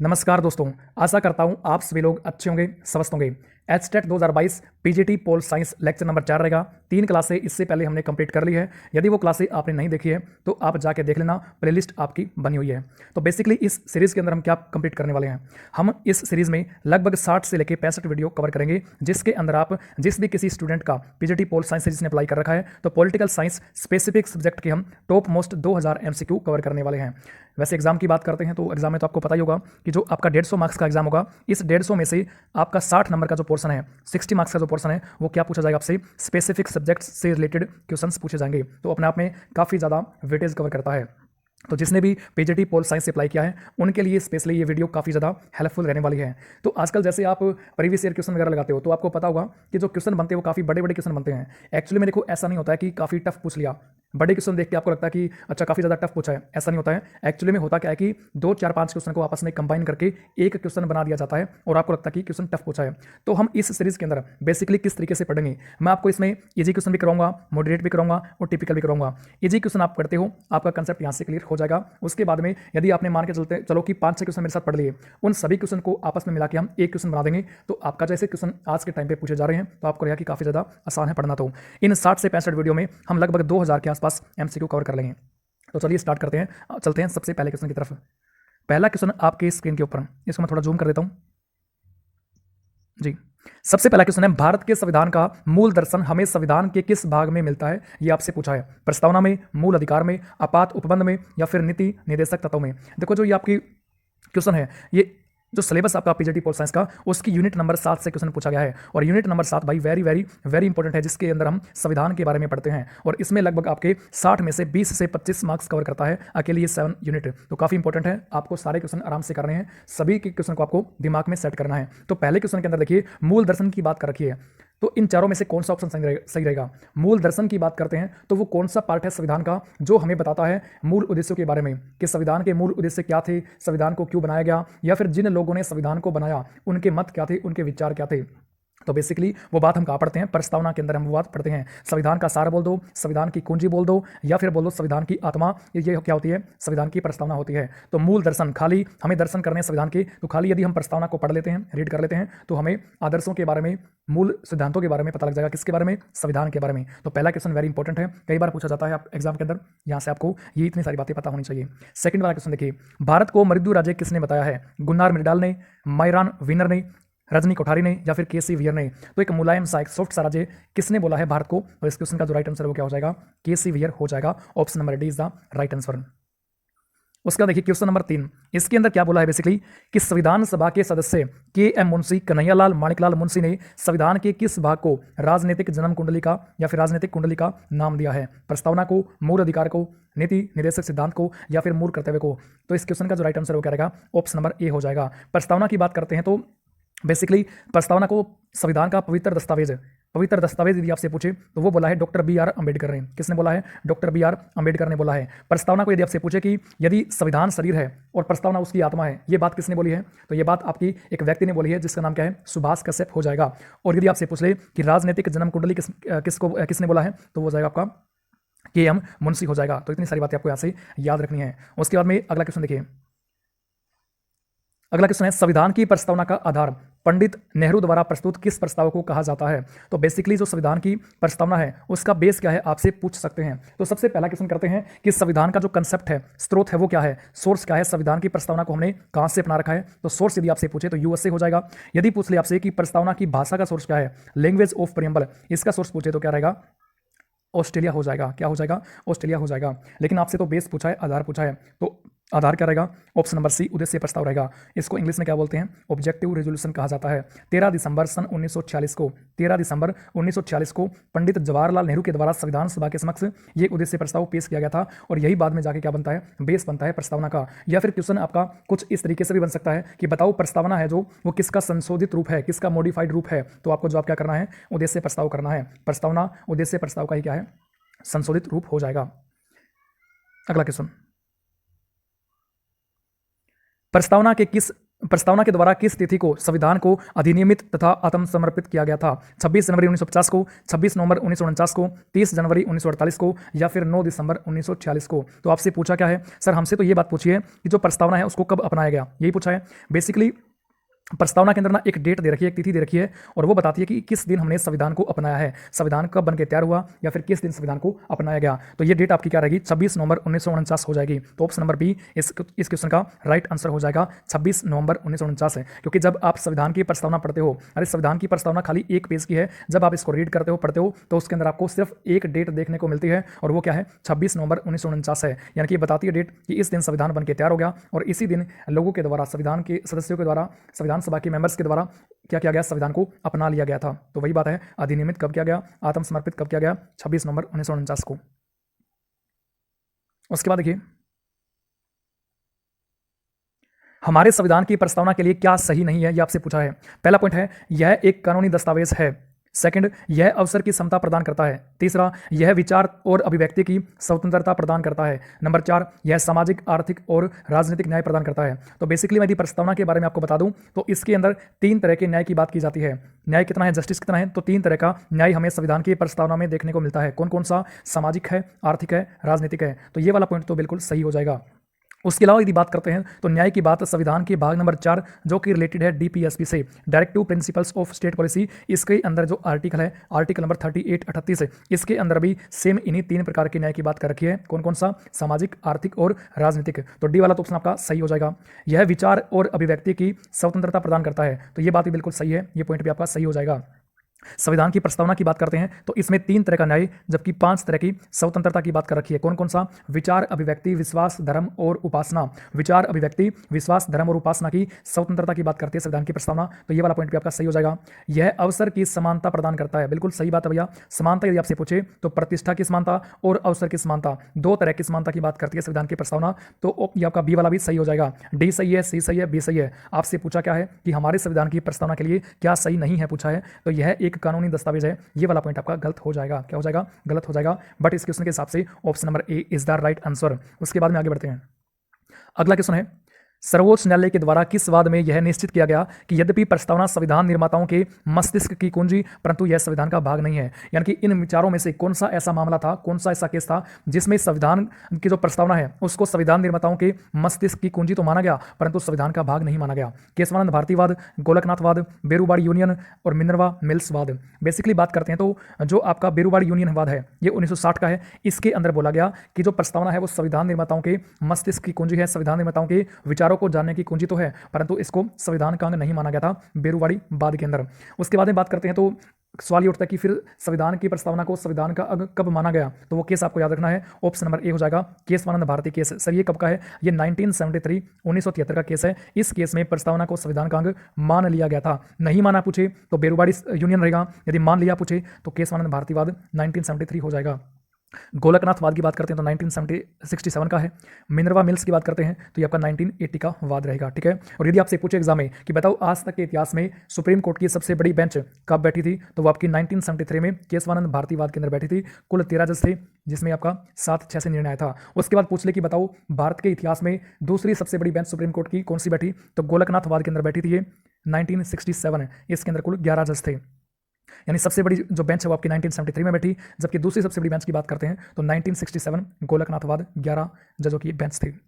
नमस्कार दोस्तों, आशा करता हूं आप सभी लोग अच्छे होंगे, स्वस्थ होंगे। HTET 2022 PGT pol science lecture number 4 रहेगा। 3 क्लासें इससे पहले हमने कंप्लीट कर ली है। यदि वो क्लासें आपने नहीं देखी है तो आप जाके देख लेना, प्लेलिस्ट आपकी बनी हुई है। तो बेसिकली इस सीरीज के अंदर हम क्या कंप्लीट करने वाले हैं, हम इस सीरीज में लगभग 60 से लेकर 65 वीडियो कवर करेंगे, जिसके अंदर आप जिस भी किसी स्टूडेंट का पीजीटी पोल साइंस सीरीज ने अप्लाई कर रखा है तो पॉलिटिकल साइंस स्पेसिफिक सब्जेक्ट के हम टॉप मोस्ट 2000 एमसीक्यू कवर करने वाले हैं। वैसे एग्जाम की बात करते हैं तो एग्जाम में तो आपको पता ही होगा कि जो आपका 150 मार्क्स का एग्जाम होगा, इस 150 में से आपका 60 नंबर का जो पोर्शन है, 60 मार्क्स का जो पोर्शन है, वो क्या पूछा जाएगा आपसे, स्पेसिफिक सब्जेक्ट्स से रिलेटेड क्वेश्चंस पूछे जाएंगे। तो अपने आप में काफ़ी ज़्यादा वेटेज कवर करता है। तो जिसने भी पीजीटी पोल साइंस से अप्लाई किया है उनके लिए स्पेशली ये वीडियो काफ़ी ज़्यादा हेल्पफुल रहने वाली है। तो आजकल जैसे आप प्रीवियस ईयर क्वेश्चन वगैरह लगाते हो तो आपको पता होगा कि जो क्वेश्चन बनते हैं वो काफ़ी बड़े बड़े क्वेश्चन बनते हैं। एक्चुअली में देखो, ऐसा नहीं होता है कि काफ़ी टफ पूछ लिया, बड़े क्वेश्चन देख के आपको लगता है कि अच्छा काफ़ी ज़्यादा टफ पूछा है, ऐसा नहीं होता है। एक्चुअली में होता क्या है कि 2 4 5 क्वेश्चन को आपस में कंबाइन करके एक क्वेश्चन बना दिया जाता है और आपको लगता है कि क्वेश्चन टफ पूछा है। तो हम इस सीरीज के अंदर बेसिकली किस तरीके से पढ़ेंगे, मैं आपको इसमें इजी क्वेश्चन भी कराऊंगा, मॉडरेट भी कराऊंगा और टिपिकल भी कराऊंगा। इजी क्वेश्चन आप करते हो, आपका कंसेप्ट यहाँ से क्लियर हो जाएगा। उसके बाद में यदि आपने मान के चलते चलो कि 5 6 क्वेश्चन मेरे साथ पढ़ लिए, उन सभी क्वेश्चन को आपस में मिला के हम एक क्वेश्चन बना देंगे। तो आपका जैसे क्वेश्चन आज के टाइम पे पूछे जा रहे हैं तो आपको रहेगा कि काफ़ी ज़्यादा आसान है पढ़ना। तो इन 60 से 65 वीडियो में हम लगभग 2000 के आसपास एमसीक्यू कवर कर लेंगे। तो चलिए स्टार्ट करते हैं, चलते हैं सबसे पहले क्वेश्चन की तरफ। पहला क्वेश्चन आपके स्क्रीन के ऊपर, इसको मैं थोड़ा जूम कर देता हूं जी। सबसे पहला क्वेश्चन है, भारत के संविधान का मूल दर्शन हमें संविधान के किस भाग में मिलता है? ये आपसे पूछा है। प्रस्तावना में, मूल अधिकार में, आपात उपबंध में या फिर नीति निर्देशक तत्वों में। देखो जो ये आपकी क्वेश्चन है, ये जो सिलेबस आपका पीजीटी पोल साइंस का, उसकी यूनिट नंबर 7 से क्वेश्चन पूछा गया है। और यूनिट नंबर 7 भाई वेरी वेरी वेरी इंपॉर्टेंट है, जिसके अंदर हम संविधान के बारे में पढ़ते हैं और इसमें लगभग आपके 60 में से 20 से 25 मार्क्स कवर करता है अकेले ये 7 यूनिट। तो काफ़ी इंपॉर्टेंट है, आपको सारे क्वेश्चन आराम से करने हैं, सभी के क्वेश्चन को आपको दिमाग में सेट करना है। तो पहले क्वेश्चन के अंदर देखिए, मूल दर्शन की बात कर रखी है। तो इन चारों में से कौन सा ऑप्शन सही रहेगा? मूल दर्शन की बात करते हैं तो वो कौन सा पार्ट है संविधान का जो हमें बताता है मूल उद्देश्यों के बारे में, कि संविधान के मूल उद्देश्य क्या थे, संविधान को क्यों बनाया गया, या फिर जिन लोगों ने संविधान को बनाया उनके मत क्या थे, उनके विचार क्या थे। तो बेसिकली वो बात हम कहाँ पढ़ते हैं, प्रस्तावना के अंदर हम वो बात पढ़ते हैं। संविधान का सार बोल दो, संविधान की कुंजी बोल दो, या फिर बोल दो संविधान की आत्मा, ये क्या होती है, संविधान की प्रस्तावना होती है। तो मूल दर्शन, खाली हमें दर्शन करने हैं संविधान के, तो खाली यदि हम प्रस्तावना को पढ़ लेते हैं, रीड कर लेते हैं, तो हमें आदर्शों के बारे में, मूल सिद्धांतों के बारे में पता लग जाएगा। किसके बारे में? संविधान के बारे में। तो पहला क्वेश्चन वेरी इंपॉर्टेंट है, कई बार पूछा जाता है एग्जाम के अंदर, यहाँ से आपको ये इतनी सारी बातें पता होनी चाहिए। सेकंड वाला क्वेश्चन देखिए, भारत को मृत्यु राज्य किसने बताया है? गुन्नार मृडाल ने, मायरान विनर ने, रजनी कोठारी ने या फिर केसी वियर ने। तो एक मुलायम सा, एक सॉफ्ट सा राज्य किसने बोला है भारत को? और इस क्वेश्चन का जो राइट आंसर वो क्या हो जाएगा? केसी वियर हो जाएगा। Option number D is the right answer. उसका देखिए क्वेश्चन नंबर 3, इसके अंदर क्या बोला है बेसिकली, कि संविधान सभा के सदस्य के एम मुंशी, कन्हैयालाल माणिकलाल मुंशी ने संविधान के किस भाग को राजनीतिक जन्म कुंडली का या फिर राजनीतिक कुंडली का नाम दिया है? प्रस्तावना को, मूल अधिकार को, नीति निर्देशक सिद्धांत को या फिर मूल कर्तव्य को। तो इस क्वेश्चन का जो राइट आंसर वो क्या रहेगा? ऑप्शन नंबर ए हो जाएगा। प्रस्तावना की बात करते हैं तो बेसिकली प्रस्तावना को संविधान का पवित्र दस्तावेज यदि आपसे पूछे तो वो बोला है डॉक्टर बी आर अम्बेडकर ने। किसने बोला है? डॉक्टर बी आर अम्बेडकर ने बोला है। प्रस्तावना को यदि आपसे पूछे कि यदि संविधान शरीर है और प्रस्तावना उसकी आत्मा है, ये बात किसने बोली है? तो ये बात आपकी एक व्यक्ति ने बोली है जिसका नाम क्या है? सुभाष कश्यप हो जाएगा। और यदि आपसे पूछ ले कि राजनीतिक जन्म कुंडली किसने बोला है, तो वो जाएगा आपका के एम मुंशी हो जाएगा। तो इतनी सारी बातें आपको यहाँ से याद रखनी है। उसके बाद में अगला क्वेश्चन देखिए, अगला क्वेश्चन है, संविधान की प्रस्तावना का आधार पंडित नेहरू द्वारा प्रस्तुत किस प्रस्ताव को कहा जाता है? तो बेसिकली जो संविधान की प्रस्तावना है उसका बेस क्या है आपसे पूछ सकते हैं। तो सबसे पहला क्वेश्चन करते हैं कि संविधान का जो कंसेप्ट है, स्रोत है, वो क्या है, सोर्स क्या है, संविधान की प्रस्तावना को हमने कहां से अपना रखा है? तो सोर्स यदि आपसे पूछे तो यूएसए हो जाएगा। यदि पूछ ले आपसे कि प्रस्तावना की भाषा का सोर्स क्या है, लैंग्वेज ऑफ प्रियम्बल, इसका सोर्स पूछे तो क्या रहेगा? ऑस्ट्रेलिया हो जाएगा। क्या हो जाएगा? ऑस्ट्रेलिया हो जाएगा। लेकिन आपसे तो बेस पूछा है, आधार पूछा है, तो आधार क्या रहेगा? ऑप्शन नंबर सी, उद्देश्य प्रस्ताव रहेगा। इसको इंग्लिश में क्या बोलते हैं? ऑब्जेक्टिव रेजोल्यूशन कहा जाता है। 13 दिसंबर सन 1946 को 13 दिसंबर 1946 को पंडित जवाहरलाल नेहरू के द्वारा संविधान सभा के समक्ष ये उद्देश्य प्रस्ताव पेश किया गया था और यही बाद में जाके क्या बनता है? बेस बनता है प्रस्तावना का। या फिर क्वेश्चन आपका कुछ इस तरीके से भी बन सकता है कि बताओ प्रस्तावना है जो, वो किसका संशोधित रूप है, किसका मॉडिफाइड रूप है? तो आपको जवाब क्या करना है? उद्देश्य प्रस्ताव करना है। प्रस्तावना उद्देश्य प्रस्ताव का ही क्या है? संशोधित रूप हो जाएगा। अगला क्वेश्चन, प्रस्तावना के किस प्रस्तावना के द्वारा किस तिथि को संविधान को अधिनियमित तथा आत्मसमर्पित किया गया था? 26 जनवरी 1950 को, 26 नवंबर 1949 को, 30 जनवरी 1948 को या फिर 9 दिसंबर 1946 को? तो आपसे पूछा क्या है सर, हमसे तो ये बात पूछी है कि जो प्रस्तावना है उसको कब अपनाया गया, यही पूछा है। बेसिकली प्रस्तावना के अंदर ना एक डेट दे रखी है, एक तिथि दे रखी है और वो बताती है कि किस दिन हमने संविधान को अपनाया है, संविधान कब बनके तैयार हुआ या फिर किस दिन संविधान को अपनाया गया। तो ये डेट आपकी क्या रहेगी? 26 नवंबर 1949 हो जाएगी। तो ऑप्शन नंबर बी इस क्वेश्चन का राइट आंसर हो जाएगा 26 नवंबर 1949 है। क्योंकि जब आप संविधान की प्रस्तावना पढ़ते हो, अरे संविधान की प्रस्तावना खाली एक पेज की है, जब आप इसको रीड करते हो, पढ़ते हो तो उसके अंदर आपको सिर्फ एक डेट देखने को मिलती है और वो क्या है? 26 नवंबर 1949 है। यानी कि बताती है डेट कि इस दिन संविधान बनके तैयार हो गया और इसी दिन लोगों के द्वारा, संविधान के सदस्यों के द्वारा, संविधान सभा के मेंबर्स के द्वारा क्या किया गया? संविधान को अपना लिया गया था। तो वही बात है, अधिनियमित कब किया गया, आत्मसमर्पित कब किया गया? 26 नवंबर 1949 को। उसके बाद देखिए, हमारे संविधान की प्रस्तावना के लिए क्या सही नहीं है, यह आपसे पूछा है। पहला पॉइंट है, यह एक कानूनी दस्तावेज है। सेकंड, यह अवसर की समता प्रदान करता है। तीसरा, यह विचार और अभिव्यक्ति की स्वतंत्रता प्रदान करता है। नंबर 4, यह सामाजिक, आर्थिक और राजनीतिक न्याय प्रदान करता है। तो बेसिकली मैं यदि प्रस्तावना के बारे में आपको बता दूं तो इसके अंदर 3 तरह के न्याय की बात की जाती है। न्याय कितना है, जस्टिस कितना है? तो 3 तरह का न्याय हमें संविधान की प्रस्तावना में देखने को मिलता है। कौन कौन सा? सामाजिक है, आर्थिक है, राजनीतिक है। तो ये वाला पॉइंट तो बिल्कुल सही हो जाएगा। उसके अलावा यदि बात करते हैं तो न्याय की बात संविधान के भाग नंबर 4 जो कि रिलेटेड है डीपीएसपी से, directive principles of state policy, इसके अंदर जो आर्टिकल है, आर्टिकल नंबर 38 है, इसके अंदर भी सेम इन्हीं 3 प्रकार के न्याय की बात कर रखी है। कौन कौन सा? सामाजिक, आर्थिक और राजनीतिक। तो डी वाला तो ऑप्शन आपका सही हो जाएगा। यह विचार और अभिव्यक्ति की स्वतंत्रता प्रदान करता है। तो ये बात भी बिल्कुल सही है, ये पॉइंट भी आपका सही हो जाएगा। संविधान की प्रस्तावना की बात करते हैं तो इसमें 3 तरह का न्याय जबकि 5 तरह की स्वतंत्रता की बात कर रखी है। कौन कौन सा? विचार, अभिव्यक्ति, विश्वास, धर्म और उपासना। विचार, अभिव्यक्ति, विश्वास, धर्म और उपासना की स्वतंत्रता की बात करती है संविधान की प्रस्तावना। तो ये वाला पॉइंट भी आपका सही हो जाएगा। यह अवसर की समानता प्रदान करता है। बिल्कुल सही बात है भैया। समानता यदि आपसे पूछे तो प्रतिष्ठा की समानता और अवसर की समानता, 2 तरह की समानता की बात करती है संविधान की प्रस्तावना। तो ये आपका बी वाला भी सही हो जाएगा। डी सही है, सी सही है, बी सही है। आपसे पूछा क्या है कि हमारे संविधान की प्रस्तावना के लिए क्या सही नहीं है, पूछा है। तो यह एक कानूनी दस्तावेज है, ये वाला पॉइंट आपका गलत हो जाएगा। क्या हो जाएगा? गलत हो जाएगा। बट इस क्वेश्चन के हिसाब से option number A is the right answer. उसके बाद में आगे बढ़ते हैं। अगला क्वेश्चन है, सर्वोच्च न्यायालय के द्वारा किस वाद में यह निश्चित किया गया कि यद्यपि प्रस्तावना संविधान निर्माताओं के मस्तिष्क की कुंजी परंतु यह संविधान का भाग नहीं है? यानी कि इन विचारों में से कौन सा ऐसा मामला था, कौन सा ऐसा केस था जिसमें संविधान की जो प्रस्तावना है उसको संविधान निर्माताओं के मस्तिष्क की कुंजी तो माना गया परंतु संविधान का भाग नहीं माना गया? केशवानंद भारतीवाद, गोलकनाथवाद, बेरूबाड़ी यूनियन और मिनर्वा मिल्स वाद। बेसिकली बात करते हैं तो जो आपका बेरूबाड़ी यूनियन वाद है ये 1960 का है। इसके अंदर बोला गया कि जो प्रस्तावना है वो संविधान निर्माताओं के मस्तिष्क की कुंजी है, संविधान निर्माताओं के विचारों को जानने की कुंजी तो है परंतु इसको संविधान का अंग नहीं माना गया था बेरूबाड़ी वाद के अंदर। उसके बाद में बात करते हैं तो सवाल ये उठता है कि फिर संविधान की प्रस्तावना को संविधान का अंग कब माना गया? तो वो केस आपको याद रखना है, ऑप्शन नंबर ए हो जाएगा, केशवानंद भारती केस। सर ये कब का है? ये 1973 का केस है। इस केस में प्रस्तावना को संविधान का अंग मान लिया गया था। नहीं माना पूछे तो बेरूबाड़ी यूनियन रहेगा, यदि मान लिया पूछे तो केशवानंद भारतीवाद 1973 हो जाएगा। गोलकनाथवाद की बात करते हैं तो 1967 का है। मिनर्वा मिल्स की बात करते हैं तो ये आपका 1980 का वाद रहेगा। ठीक है। और यदि आपसे पूछे एग्जाम में कि बताओ आज तक के इतिहास में सुप्रीम कोर्ट की सबसे बड़ी बेंच कब बैठी थी, तो वो आपकी 1973 में केशवानंद भारतीवाद के अंदर बैठी थी। कुल 13 जज थे जिसमें आपका 7-6 से निर्णय आया था। उसके बाद पूछ ले कि बताओ भारत के इतिहास में दूसरी सबसे बड़ी बेंच सुप्रीम कोर्ट की कौन सी बैठी, तो गोलकनाथवाद के अंदर बैठी थी ये 1967। इसके अंदर कुल 11 जज थे। यानी सबसे बड़ी जो बेंच है वो आपकी 1973 में बैठी, जबकि दूसरी सबसे बड़ी बेंच की बात करते हैं तो 1967 गोलकनाथवाद 11 जजों की बेंच थी।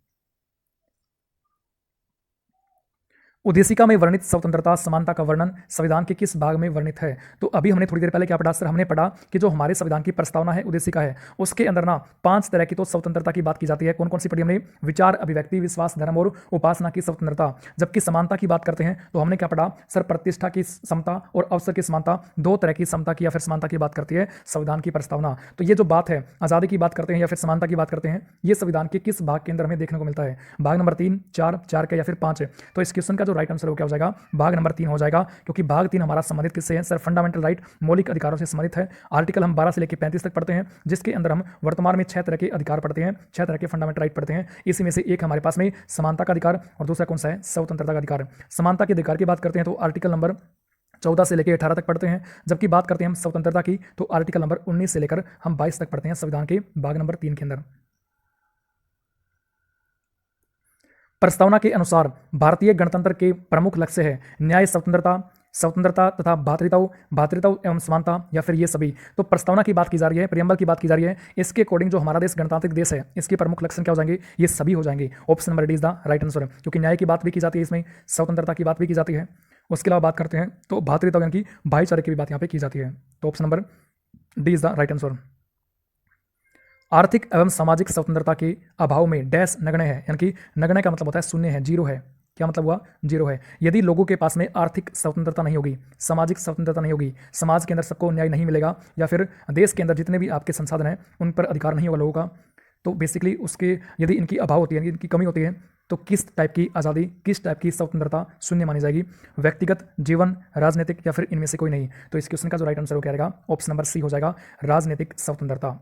उद्देशिका में वर्णित स्वतंत्रता समानता का वर्णन संविधान के किस भाग में वर्णित है? तो अभी हमने थोड़ी देर पहले क्या पढ़ा सर? हमने पढ़ा कि जो हमारे संविधान की प्रस्तावना है, उद्देशिका है, उसके अंदर ना 5 तरह की तो स्वतंत्रता की बात की जाती है। कौन कौन सी पढ़ी हमने? विचार, अभिव्यक्ति, विश्वास, धर्म और उपासना की स्वतंत्रता। जबकि समानता की बात करते हैं तो हमने क्या पढ़ा सर? प्रतिष्ठा की समता और अवसर की समानता, 2 तरह की समता की या फिर समानता की बात करती है संविधान की प्रस्तावना। तो ये जो बात है, आजादी की बात करते हैं या फिर समानता की बात करते हैं, ये संविधान के किस भाग के अंदर हमें देखने को मिलता है? भाग नंबर 3, 4 का या फिर 5? तो इस क्वेश्चन का जो राइट आंसर हो क्या हो जाएगा? भाग नंबर 3 हो जाएगा, क्योंकि भाग 3 हमारा संबंधित किससे है सर? फंडामेंटल राइट, मौलिक अधिकारों से संबंधित है। आर्टिकल हम 12 से लेकर 35 तक पढ़ते हैं, जिसके अंदर हम वर्तमान में 6 तरह के अधिकार पढ़ते हैं, 6 तरह के फंडामेंटल राइट पढ़ते हैं। इसी में से एक हमारे पास में समानता का अधिकार और दूसरा कौन सा है? स्वतंत्रता का अधिकार। समानता के अधिकार की बात करते हैं तो आर्टिकल नंबर 14 से लेकर 18 तक पढ़ते हैं, जबकि बात करते हैं हम स्वतंत्रता की तो आर्टिकल नंबर 19 से लेकर हम 22 तक पढ़ते हैं संविधान के भाग नंबर 3 के अंदर। प्रस्तावना के अनुसार भारतीय गणतंत्र के प्रमुख लक्ष्य है न्याय, स्वतंत्रता तथा भातृत्व एवं समानता, या फिर ये सभी। तो प्रस्तावना की बात की जा रही है, प्रियम्बल की बात की जा रही है, इसके अकॉर्डिंग जो हमारा देश गणतांत्रिक देश है, इसके प्रमुख लक्षण क्या हो जाएंगे? ये सभी हो जाएंगे। Option number D is the right answer, क्योंकि न्याय की बात भी की जाती है इसमें, स्वतंत्रता की बात भी की जाती है। उसके अलावा बात करते हैं तो भातृत्व यानी कि भाईचारे की भी बात यहाँ पे की जाती है। तो option number D is the right answer. आर्थिक एवं सामाजिक स्वतंत्रता के अभाव में डैश नगण्य है, यानी कि नगण्य का मतलब होता है शून्य है, जीरो है। क्या मतलब हुआ? जीरो है। यदि लोगों के पास में आर्थिक स्वतंत्रता नहीं होगी, सामाजिक स्वतंत्रता नहीं होगी, समाज के अंदर सबको न्याय नहीं मिलेगा, या फिर देश के अंदर जितने भी आपके संसाधन हैं उन पर अधिकार नहीं होगा लोगों का, तो बेसिकली उसके यदि इनकी अभाव होती है, इनकी कमी होती है, तो किस टाइप की आज़ादी, किस टाइप की स्वतंत्रता शून्य मानी जाएगी? व्यक्तिगत जीवन, राजनीतिक, या फिर इनमें से कोई नहीं। तो इस क्वेश्चन का जो राइट आंसर हो क्या रहेगा? ऑप्शन नंबर सी हो जाएगा, राजनीतिक स्वतंत्रता।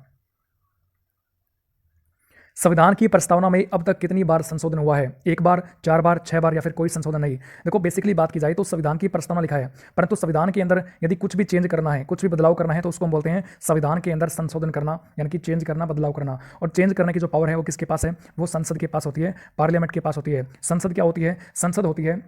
संविधान की प्रस्तावना में अब तक कितनी बार संशोधन हुआ है? एक बार, 4 बार, 6 बार, या फिर कोई संशोधन नहीं? देखो बेसिकली बात की जाए तो संविधान की प्रस्तावना लिखा है, परंतु संविधान के अंदर यदि कुछ भी चेंज करना है, कुछ भी बदलाव करना है, तो उसको हम बोलते हैं संविधान के अंदर संशोधन करना, यानी कि चेंज करना, बदलाव करना। और चेंज करने की जो पावर है वो किसके पास है? वो संसद के पास होती है, पार्लियामेंट के पास होती है। संसद क्या होती है? संसद होती है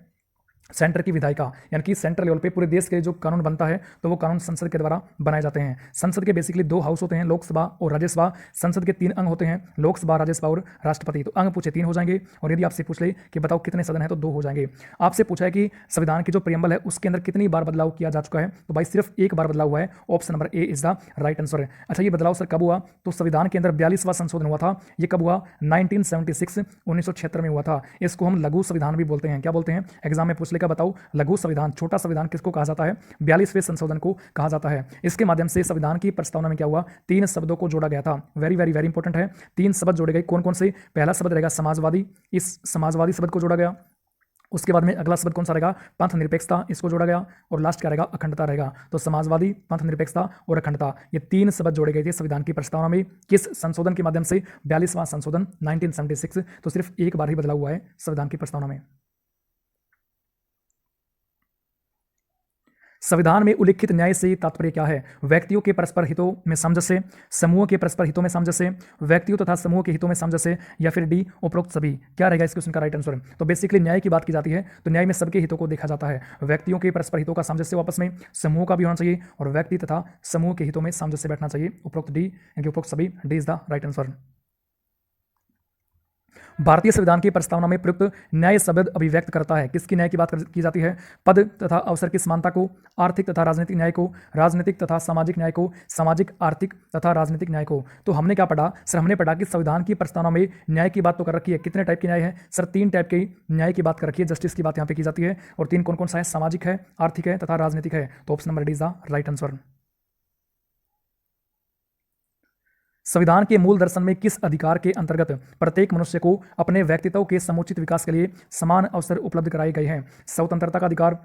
सेंटर की विधायिका, यानी कि सेंट्रल लेवल पे पूरे देश के जो कानून बनता है तो वो कानून संसद के द्वारा बनाए जाते हैं। संसद के बेसिकली 2 हाउस होते हैं, लोकसभा और राज्यसभा। संसद के 3 अंग होते हैं, लोकसभा, राज्यसभा और राष्ट्रपति। तो अंग पूछे 3 हो जाएंगे, और यदि आपसे पूछ ले कि बताओ कितने सदन है, तो 2 हो जाएंगे। आपसे पूछा है कि संविधान की जो प्रियम्बल है उसके अंदर कितनी बार बदलाव किया जा चुका है, तो भाई सिर्फ 1 बार बदलाव हुआ है। Option number A is the right answer. अच्छा, ये बदलाव सर कब हुआ? तो संविधान के अंदर 42वां संशोधन हुआ था। ये कब हुआ? 1976, 1976 में हुआ था। इसको हम लघु संविधान भी बोलते हैं। क्या बोलते हैं? एग्जाम में पूछ लेगा, बताओ लघु संविधान, छोटा संविधान किसको कहा जाता है? 42वें संशोधन को कहा जाता है। इसके माध्यम से संविधान की प्रस्तावना में क्या हुआ? 3 शब्दों को जोड़ा गया था। वेरी वेरी वेरी इंपॉर्टेंट है। 3 शब्द जोड़े गए। कौन कौन से? पहला शब्द रहेगा समाजवादी, इस समाजवादी शब्द को जोड़ा गया। उसके बाद में अगला शब्द कौन सा रहेगा? पंथ निरपेक्षता, इसको जोड़ा गया। और लास्ट क्या रहेगा? अखंडता रहेगा। तो समाजवादी, पंथ निरपेक्षता और अखंडता, ये 3 शब्द जोड़े गए थे संविधान की प्रस्तावना में। किस संशोधन के माध्यम से? 42वां संशोधन 1976। तो सिर्फ 1 बार ही बदलाव हुआ है संविधान की प्रस्तावना में। संविधान में उल्लिखित न्याय से तात्पर्य क्या है? व्यक्तियों के परस्पर हितों में सामंजस्य, समूह के परस्पर हितों में सामंजस्य, व्यक्तियों तथा समूह के हितों में सामंजस्य, या फिर डी उपरोक्त सभी। क्या रहेगा इस क्वेश्चन का राइट आंसर? तो बेसिकली न्याय की बात की जाती है तो न्याय में सबके हितों को देखा जाता है। व्यक्तियों के परस्पर हितों का सामंजस्य आपस में, समूह का भी होना चाहिए, और व्यक्ति तथा समूह के हितों में सामंजस्य बैठना चाहिए। उपरोक्त डी, यानी उपरोक्त सभी, D is the right answer. भारतीय संविधान की प्रस्तावना में प्रयुक्त न्याय शब्द अभिव्यक्त करता है किसकी न्याय की बात की जाती है? पद तथा अवसर की समानता को, आर्थिक तथा राजनीतिक न्याय को, राजनीतिक तथा सामाजिक न्याय को, सामाजिक, आर्थिक तथा राजनीतिक न्याय को। तो हमने क्या पढ़ा सर? हमने पढ़ा कि संविधान की प्रस्तावना में न्याय की बात तो कर रखी है। कितने टाइप की न्याय है सर? 3 टाइप की न्याय की बात कर रखी है, जस्टिस की बात यहाँ पे की जाती है। और 3 कौन कौन सा है? सामाजिक है, आर्थिक है तथा राजनीतिक है। तो option number D is the right answer. संविधान के मूल दर्शन में किस अधिकार के अंतर्गत प्रत्येक मनुष्य को अपने व्यक्तित्व के समुचित विकास के लिए समान अवसर उपलब्ध कराए गए हैं? स्वतंत्रता का अधिकार,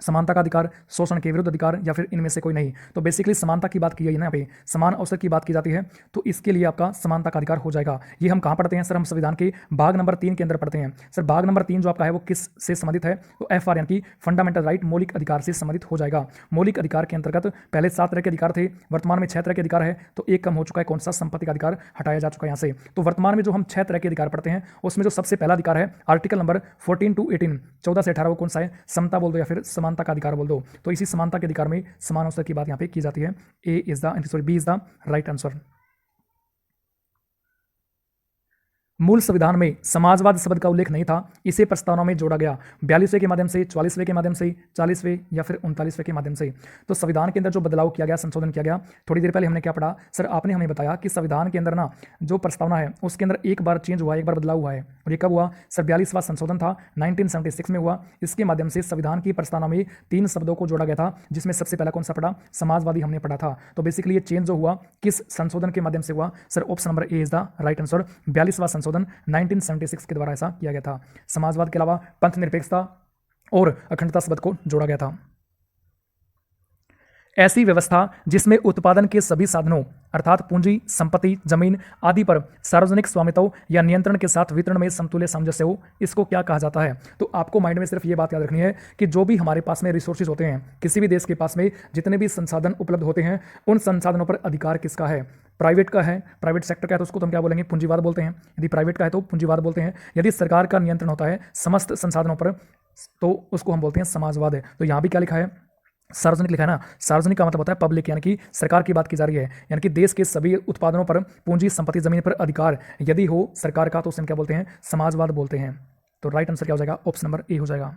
समानता का अधिकार, शोषण के विरुद्ध अधिकार, या फिर इनमें से कोई नहीं? तो बेसिकली समानता की बात की गई है ना, यहाँ पे समान अवसर की बात की जाती है, तो इसके लिए आपका समानता का अधिकार हो जाएगा। ये हम कहाँ पढ़ते हैं सर? हम संविधान के भाग नंबर 3 के अंदर पढ़ते हैं। सर भाग नंबर 3 जो आपका है वो किस से संबंधित है? तो FR यानी कि फंडामेंटल राइट, मौलिक अधिकार से संबंधित हो जाएगा। मौलिक अधिकार के अंतर्गत पहले 7 तरह के अधिकार थे, वर्तमान में 6 तरह के अधिकार है, तो एक कम हो चुका है। कौन सा? संपत्ति का अधिकार हटाया जा चुका है यहाँ से। तो वर्तमान में जो हम 6 तरह के अधिकार पढ़ते हैं उसमें जो सबसे पहला अधिकार है आर्टिकल नंबर 14 to 18, 14 से 18, वो कौन सा है? समता बोल दो या फिर समानता का अधिकार बोल दो। तो इसी समानता के अधिकार में समान अवसर की बात यहां पे की जाती है। B is the right answer. मूल संविधान में समाजवाद शब्द का उल्लेख नहीं था, इसे प्रस्तावना में जोड़ा गया 42वें के माध्यम से, 44वें के माध्यम से, 40वें या फिर 39वें के माध्यम से। तो संविधान के अंदर जो बदलाव किया गया, संशोधन किया गया, थोड़ी देर पहले हमने क्या पढ़ा सर? आपने हमें बताया कि संविधान के अंदर ना जो प्रस्तावना है उसके अंदर 1 बार चेंज हुआ है, 1 बार बदलाव हुआ है। और ये कब हुआ सर? 42वां संशोधन था, 1976 में हुआ। इसके माध्यम से संविधान की प्रस्तावना में 3 शब्दों को जोड़ा गया था, जिसमें सबसे पहला कौन सा पढ़ा? समाजवादी हमने पढ़ा था। तो बेसिकली ये चेंज जो हुआ किस संशोधन के माध्यम से हुआ sir? Option number A is the right answer. 42वां संशोधन 1976 के द्वारा ऐसा किया गया था। समाजवाद के अलावा पंथ निरपेक्षता और अखंडता शब्द को जोड़ा गया था। ऐसी व्यवस्था जिसमें उत्पादन के सभी साधनों अर्थात पूंजी, संपत्ति, जमीन आदि पर सार्वजनिक स्वामित्व या नियंत्रण के साथ वितरण में समतुल्य सामंजस्य हो, इसको क्या कहा जाता है। तो आपको माइंड में सिर्फ ये बात याद रखनी है कि जो भी हमारे पास में रिसोर्सेज होते हैं, किसी भी देश के पास में जितने भी संसाधन उपलब्ध होते हैं, उन संसाधनों पर अधिकार किसका है। प्राइवेट का है, प्राइवेट सेक्टर का है तो उसको हम क्या बोलेंगे, पूंजीवाद बोलते हैं। यदि प्राइवेट का है तो पूंजीवाद बोलते हैं। यदि सरकार का नियंत्रण होता है समस्त संसाधनों पर तो उसको हम बोलते हैं समाजवाद है। तो यहाँ भी क्या लिखा है, सार्वजनिक लिखा है ना। सार्वजनिक का मतलब होता है पब्लिक, यानी कि सरकार की बात की जा रही है, यानी कि देश के सभी उत्पादनों पर पूंजी, संपत्ति, जमीन पर अधिकार यदि हो सरकार का तो उसे हम क्या बोलते हैं, समाजवाद बोलते हैं। तो राइट आंसर क्या हो जाएगा, ऑप्शन नंबर ए हो जाएगा।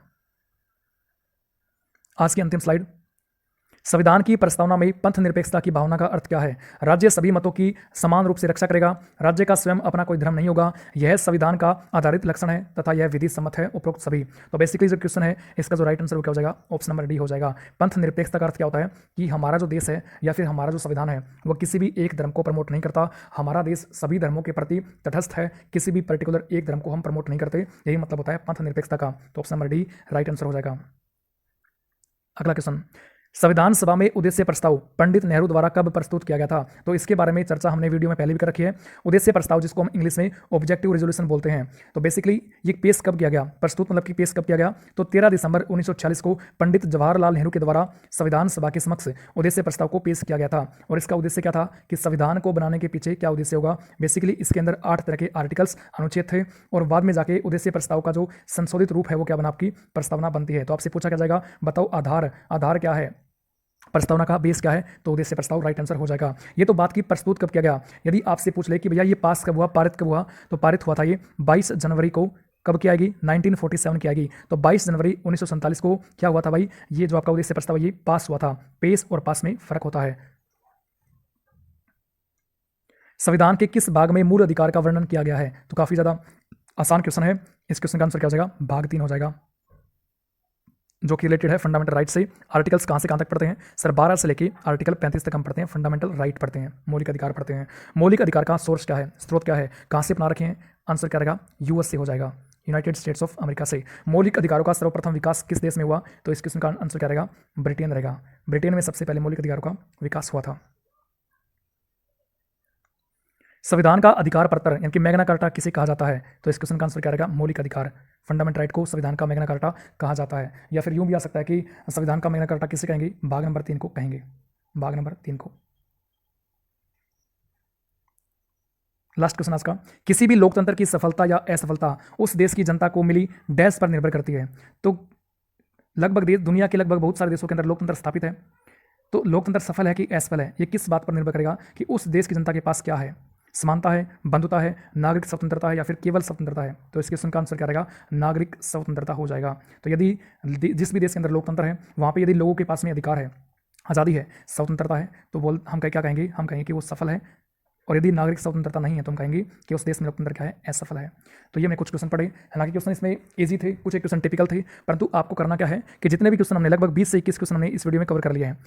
आज की अंतिम स्लाइड, संविधान की प्रस्तावना में पंथ निरपेक्षता की भावना का अर्थ क्या है। राज्य सभी मतों की समान रूप से रक्षा करेगा, राज्य का स्वयं अपना कोई धर्म नहीं होगा, यह संविधान का आधारित लक्षण है तथा यह विधि सम्मत है, उपरोक्त सभी। तो बेसिकली जो क्वेश्चन है इसका जो राइट आंसर वो क्या हो जाएगा, ऑप्शन नंबर डी हो जाएगा। पंथ निरपेक्षता का अर्थ क्या होता है कि हमारा जो देश है या फिर हमारा जो संविधान है वह किसी भी एक धर्म को प्रमोट नहीं करता। हमारा देश सभी धर्मों के प्रति तटस्थ है, किसी भी पर्टिकुलर एक धर्म को हम प्रमोट नहीं करते, यही मतलब होता है पंथ निरपेक्षता का। तो option number D right answer हो जाएगा। अगला क्वेश्चन, संविधान सभा में उद्देश्य प्रस्ताव पंडित नेहरू द्वारा कब प्रस्तुत किया गया था। तो इसके बारे में चर्चा हमने वीडियो में पहले भी कर रखी है। उद्देश्य प्रस्ताव जिसको हम इंग्लिश में ऑब्जेक्टिव रेजोल्यूशन बोलते हैं, तो बेसिकली ये पेश कब किया गया, प्रस्तुत मतलब कि पेश कब किया गया, तो 13 दिसंबर 1946 को पंडित जवाहरलाल नेहरू के द्वारा संविधान सभा के समक्ष उद्देश्य प्रस्ताव को पेश किया गया था। और इसका उद्देश्य क्या था कि संविधान को बनाने के पीछे क्या उद्देश्य होगा। बेसिकली इसके अंदर 8 तरह के आर्टिकल्स, अनुच्छेद थे और बाद में जाके उद्देश्य प्रस्ताव का जो संशोधित रूप है वो क्या बना, आपकी प्रस्तावना बनती है। तो आपसे पूछा क्या जाएगा, बताओ आधार क्या है, प्रस्तावना का बेस क्या है, तो उद्देश्य प्रस्ताव राइट आंसर हो जाएगा। ये तो बात की प्रस्तुत कब किया गया। यदि आपसे पूछ ले कि भैया ये पास कब हुआ, पारित कब हुआ, तो पारित हुआ था ये 22 जनवरी को। कब की आएगी, 1947 की आएगी। तो 22 जनवरी 1947 को क्या हुआ था भाई, ये जो आपका उद्देश्य प्रस्ताव ये पास हुआ था। पेश और पास में फर्क होता है। संविधान के किस भाग में मूल अधिकार का वर्णन किया गया है। तो काफी ज्यादा आसान क्वेश्चन है। इस क्वेश्चन का आंसर क्या हो जाएगा, भाग 3 हो जाएगा, जो कि रिलेटेड है फंडामेंटल राइट से। आर्टिकल्स कहाँ से कहाँ तक पढ़ते हैं सर, 12 से लेके आर्टिकल 35 तक हम पढ़ते हैं, फंडामेंटल राइट पढ़ते हैं, मौलिक अधिकार पढ़ते हैं। मौलिक अधिकार का सोर्स क्या है, स्रोत क्या है, कहाँ से अपना रखे हैं, आंसर क्या रहेगा, यूएस से हो जाएगा, यूनाइटेड स्टेट्स ऑफ अमेरिका से। मौलिक अधिकारों का सर्वप्रथम विकास किस देश में हुआ, तो इस क्वेश्चन का आंसर क्या रहेगा, ब्रिटेन रहेगा। ब्रिटेन में सबसे पहले मौलिक अधिकारों का विकास हुआ था। संविधान का अधिकार पत्र यानी कि मैग्ना कार्टा किसे कहा जाता है, तो इस क्वेश्चन का आंसर क्या रहेगा, मौलिक अधिकार, फंडामेंटल राइट को संविधान का मैग्ना कार्टा कहा जाता है। या फिर यूं भी आ सकता है कि संविधान का मैग्ना कार्टा किसे कहेंगे, भाग नंबर 3 को कहेंगे, भाग नंबर 3 को। लास्ट क्वेश्चन आज का, किसी भी लोकतंत्र की सफलता या असफलता उस देश की जनता को मिली डैश पर निर्भर करती है। तो लगभग दुनिया के लगभग बहुत सारे देशों के अंदर लोकतंत्र स्थापित है, तो लोकतंत्र सफल है कि असफल है, ये किस बात पर निर्भर करेगा कि उस देश की जनता के पास क्या है, समानता है, बंधुता है, नागरिक स्वतंत्रता है या फिर केवल स्वतंत्रता है। तो इस क्वेश्चन का आंसर क्या रहेगा, नागरिक स्वतंत्रता हो जाएगा। तो यदि जिस भी देश के अंदर लोकतंत्र है वहाँ पे यदि लोगों के पास में अधिकार है, आज़ादी है, स्वतंत्रता है, तो हम क्या कहेंगे, हम कहेंगे कि वो सफल है। और यदि नागरिक स्वतंत्रता नहीं है तो हम कहेंगे कि उस देश में लोकतंत्र क्या है, असफल है। तो ये हमने कुछ क्वेश्चन पढ़े, हालांकि क्वेश्चन इसमें इजी थे, कुछ एक क्वेश्चन टिपिकल थे, परंतु आपको करना क्या है कि जितने भी क्वेश्चन हमने लगभग 20 से 21 क्वेश्चन हमने इस वीडियो में कवर कर लिए हैं,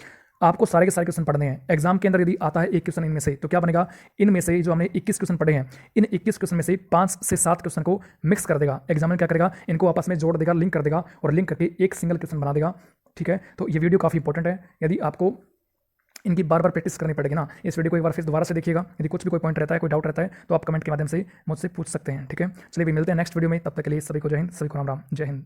आपको सारे के सारे क्वेश्चन पढ़ने हैं। एग्जाम के अंदर यदि आता है एक क्वेश्चन इनमें से, तो क्या बनेगा, इनमें से जो हमने 21 क्वेश्चन पढ़े हैं, इन 21 क्वेश्चन में से 5 से 7 क्वेश्चन को मिक्स कर देगा एग्जामिनर। क्या करेगा, इनको आपस में जोड़ देगा, लिंक कर देगा और लिंक करके एक सिंगल क्वेश्चन बना देगा। ठीक है, तो ये वीडियो काफ़ी इंपॉर्टेंट है, यदि आपको इनकी बार बार प्रैक्टिस करनी पड़ेगी ना। इस वीडियो को एक बार फिर दोबारा से देखिएगा, यदि कुछ भी कोई पॉइंट रहता है, कोई डाउट रहता है तो आप कमेंट के माध्यम से मुझसे पूछ सकते हैं। ठीक है, चलिए भी मिलते हैं नेक्स्ट वीडियो में, तब तक के लिए सभी को जय हिंद, सभी को राम राम, जय हिंद।